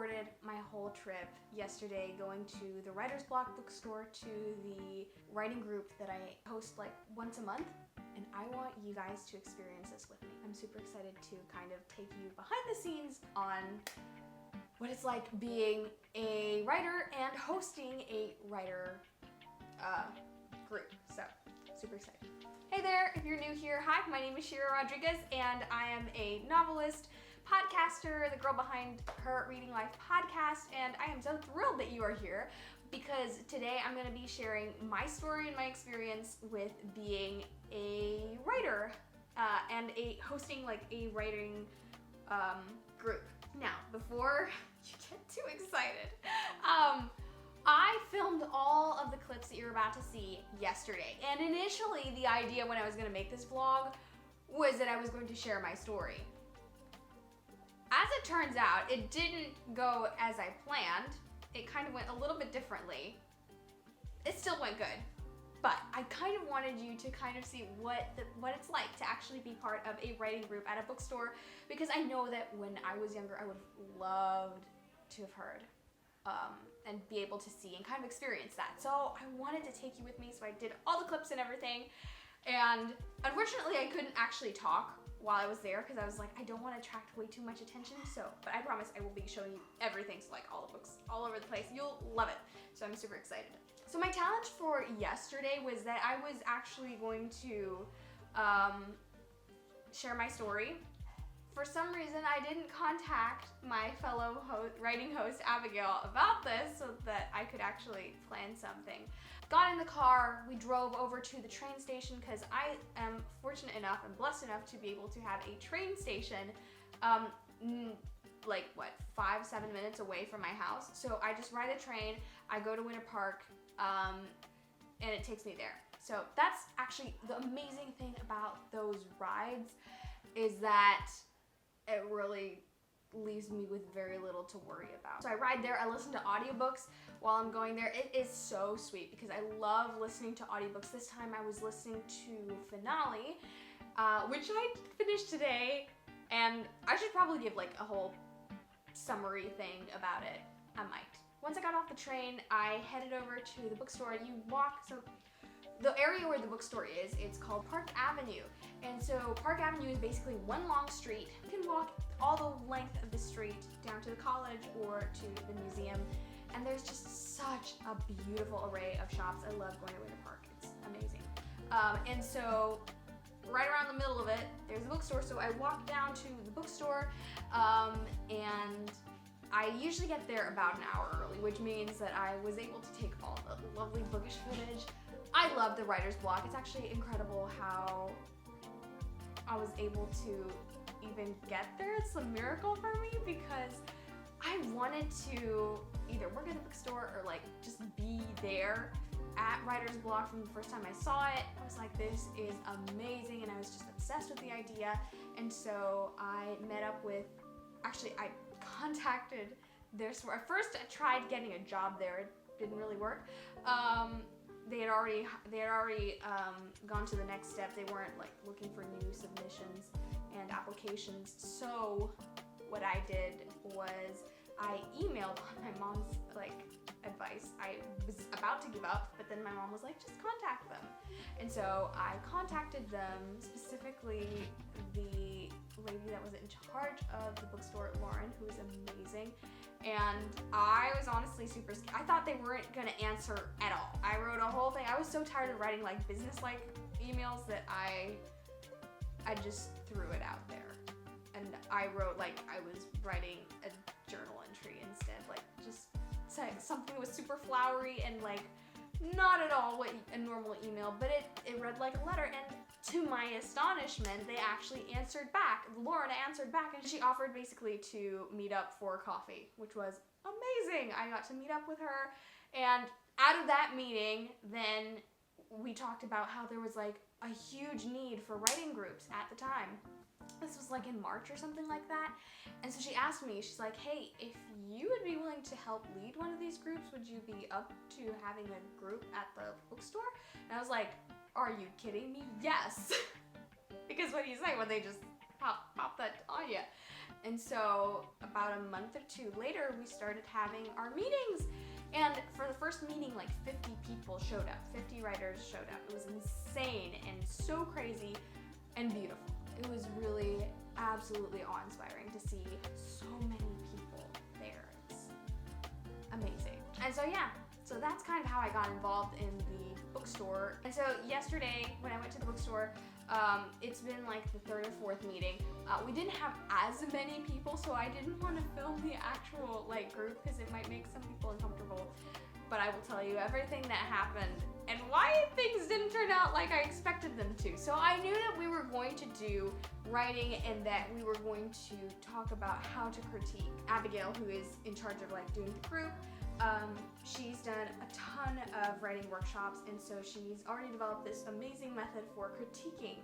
recorded my whole trip yesterday going to the Writer's Block bookstore to the writing group that I host like once a month, and I want you guys to experience this with me. I'm super excited to kind of take you behind the scenes on what it's like being a writer and hosting a writer group. So, super excited. Hey there, if you're new here, hi, my name is Shira Rodriguez and I am a novelist, podcaster, the girl behind her Reading Life podcast, and I am so thrilled that you are here because today I'm going to be sharing my story and my experience with being a writer and hosting like a writing group. Now, before you get too excited, I filmed all of the clips that you're about to see yesterday, and initially the idea when I was going to make this vlog was that I was going to share my story. As it turns out, it didn't go as I planned. It kind of went a little bit differently. It still went good, but I kind of wanted you to kind of see what it's like to actually be part of a writing group at a bookstore, because I know that when I was younger, I would have loved to have heard and be able to see and kind of experience that. So I wanted to take you with me, so I did all the clips and everything. And unfortunately, I couldn't actually talk while I was there because I was like, I don't want to attract way too much attention. But I promise I will be showing you everything. So like all the books all over the place. You'll love it. So I'm super excited. So my challenge for yesterday was that I was actually going to share my story. For some reason, I didn't contact my fellow writing host, Abigail, about this so that I could actually plan something. Got in the car, we drove over to the train station because I am fortunate enough and blessed enough to be able to have a train station like what, 5-7 minutes away from my house. So I just ride a train, I go to Winter Park, and it takes me there. So that's actually the amazing thing about those rides, is that it really leaves me with very little to worry about. So I ride there, I listen to audiobooks while I'm going there. It is so sweet because I love listening to audiobooks. This time I was listening to Finale, which I finished today, and I should probably give like a whole summary thing about it. I might. Once I got off the train, I headed over to the bookstore. You walk, so the area where the bookstore is, it's called Park Avenue. And so Park Avenue is basically one long street. You can walk all the length of the street down to the college or to the museum. And there's just such a beautiful array of shops. I love going to Winter Park. It's amazing. And so right around the middle of it, there's a bookstore. So I walked down to the bookstore, and I usually get there about an hour early, which means that I was able to take all the lovely bookish footage. I love the Writer's Block. It's actually incredible how I was able to even get there. It's a miracle for me because I wanted to either work at the bookstore or like just be there at Writer's Block from the first time I saw it. I was like, this is amazing, and I was just obsessed with the idea. And so I met up with, actually I contacted their store. At first I tried getting a job there. It didn't really work. They had already gone to the next step. They weren't like looking for new submissions and applications. So what I did was I emailed on my mom's like advice. I was about to give up, but then my mom was like, just contact them. And so I contacted them, specifically the lady that was in charge of the bookstore, Lauren, who is amazing. And I was honestly super scared. I thought they weren't gonna answer at all. I wrote a whole thing. I was so tired of writing like business-like emails that I just threw it out there. And I wrote like I was writing a journal entry instead, like just something that was super flowery and like not at all what a normal email, but it read like a letter. And to my astonishment, they actually answered back. Lauren answered back, and she offered basically to meet up for coffee, which was amazing. I got to meet up with her, and out of that meeting, then we talked about how there was like a huge need for writing groups at the time. This was like in March or something like that. And so she asked me, she's like, hey, if you would be willing to help lead one of these groups, would you be up to having a group at the bookstore? And I was like, are you kidding me? Yes. Because what do you say when they just pop that on you? And so about a month or two later, we started having our meetings. And for the first meeting, like 50 people showed up, 50 writers showed up. It was insane and so crazy and beautiful. It was really absolutely awe-inspiring to see so many people there. It's amazing. And so yeah, so that's kind of how I got involved in the bookstore. And so yesterday when I went to the bookstore, it's been like the third or fourth meeting. We didn't have as many people, so I didn't want to film the actual like group because it might make some people uncomfortable. But I will tell you everything that happened and why things didn't turn out like I expected them to. So I knew that we were going to do writing and that we were going to talk about how to critique. Abigail, who is in charge of like doing the group, she's done a ton of writing workshops, and so she's already developed this amazing method for critiquing,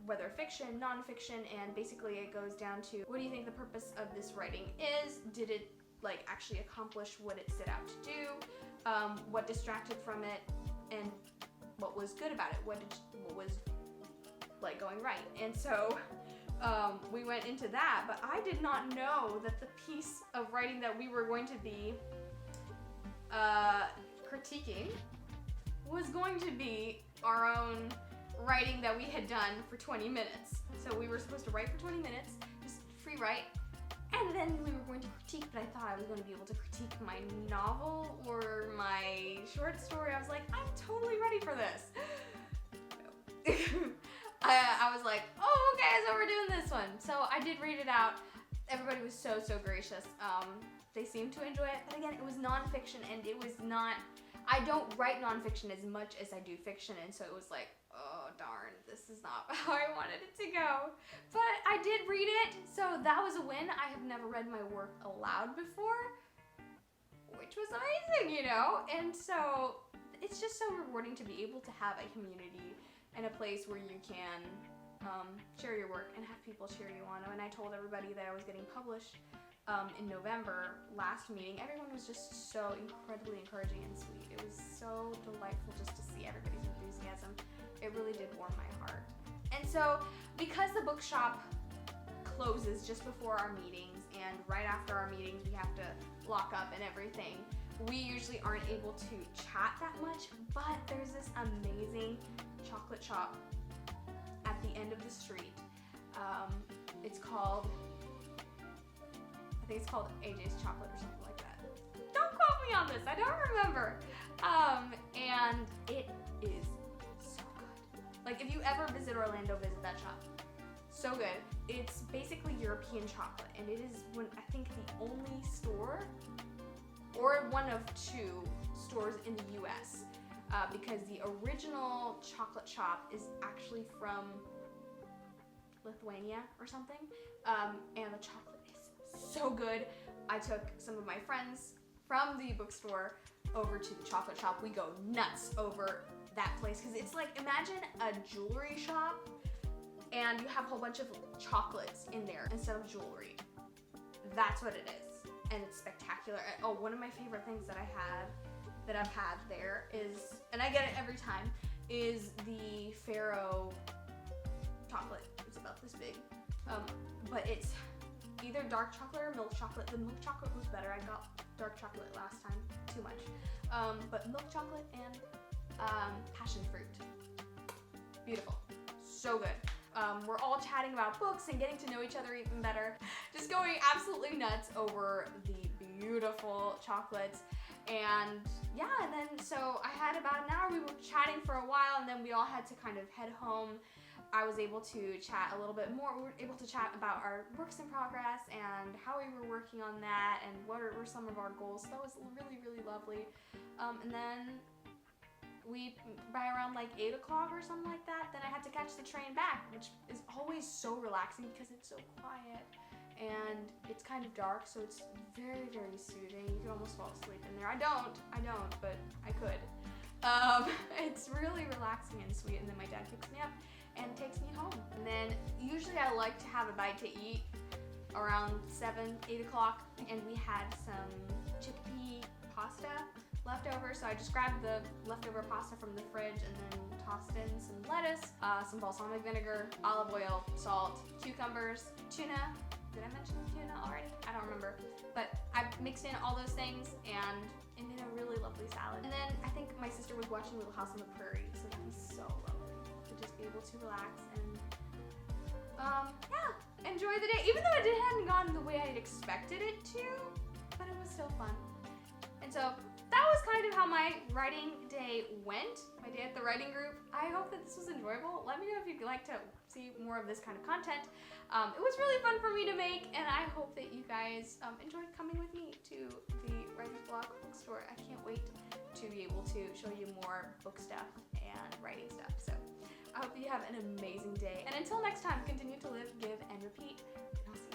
whether fiction, nonfiction, and basically it goes down to, what do you think the purpose of this writing is? Did it like actually accomplish what it set out to do? What distracted from it, and what was good about it? What was like going right? And so we went into that, but I did not know that the piece of writing that we were going to be critiquing was going to be our own writing that we had done for 20 minutes. So we were supposed to write for 20 minutes, just free write, and then we were going to critique, but I thought I was going to be able to critique my novel or my short story. I was like, I'm totally ready for this. I was like, oh, okay, so we're doing this one. So I did read it out. Everybody was so gracious. They seemed to enjoy it, but again, it was nonfiction, and it was not, I don't write nonfiction as much as I do fiction, and so it was like, oh darn, this is not how I wanted it to go. But I did read it, so that was a win. I have never read my work aloud before, which was amazing, you know? And so it's just so rewarding to be able to have a community and a place where you can share your work and have people cheer you on. When I told everybody that I was getting published in November, last meeting, everyone was just so incredibly encouraging and sweet. It was so delightful just to see everybody's enthusiasm. It really did warm my heart. And so, because the bookshop closes just before our meetings, and right after our meetings we have to lock up and everything, we usually aren't able to chat that much, but there's this amazing chocolate shop at the end of the street. It's called, I think it's called AJ's Chocolate or something like that. Don't quote me on this, I don't remember. And it is so good. Like, if you ever visit Orlando, visit that shop. So good. It's basically European chocolate, and it is I think the only store, or one of two stores in the US, because the original chocolate shop is actually from Lithuania or something, and the chocolate is so good. I took some of my friends from the bookstore over to the chocolate shop. We go nuts over that place, because it's like, imagine a jewelry shop and you have a whole bunch of chocolates in there instead of jewelry. That's what it is, and it's spectacular. Oh, one of my favorite things that I've had there is, and I get it every time, is the Faro chocolate. It's about this big, but it's either dark chocolate or milk chocolate. The milk chocolate was better. I got dark chocolate last time, too much. But milk chocolate and passion fruit. Beautiful, so good. We're all chatting about books and getting to know each other even better. Just going absolutely nuts over the beautiful chocolates. And yeah, and then so I had about an hour. We were chatting for a while, and then we all had to kind of head home. I was able to chat a little bit more. We were able to chat about our works in progress and how we were working on that and what were some of our goals. So that was really lovely. And then by around like 8 o'clock or something like that, then I had to catch the train back, which is always so relaxing because it's so quiet and it's kind of dark, so it's very soothing. You can almost fall asleep in there. I don't, but I could. It's really relaxing and sweet, and then my dad picks me up and takes me home. And then usually I like to have a bite to eat around 7, 8 o'clock, and we had some chickpea pasta left over, so I just grabbed the leftover pasta from the fridge and then tossed in some lettuce, some balsamic vinegar, olive oil, salt, cucumbers, tuna, Did I mention tuna already? I don't remember. But I mixed in all those things and it made a really lovely salad. And then I think my sister was watching Little House on the Prairie, so that was so lovely to just be able to relax and yeah, enjoy the day. Even though it hadn't gone the way I'd expected it to, but it was still fun. And so that was kind of how my writing day went, my day at the writing group. I hope that this was enjoyable. Let me know if you'd like to see more of this kind of content. It was really fun for me to make, and I hope that you guys enjoyed coming with me to the Writer's Block Bookstore. I can't wait to be able to show you more book stuff and writing stuff. So I hope you have an amazing day. And until next time, continue to live, give, and repeat. And I'll see you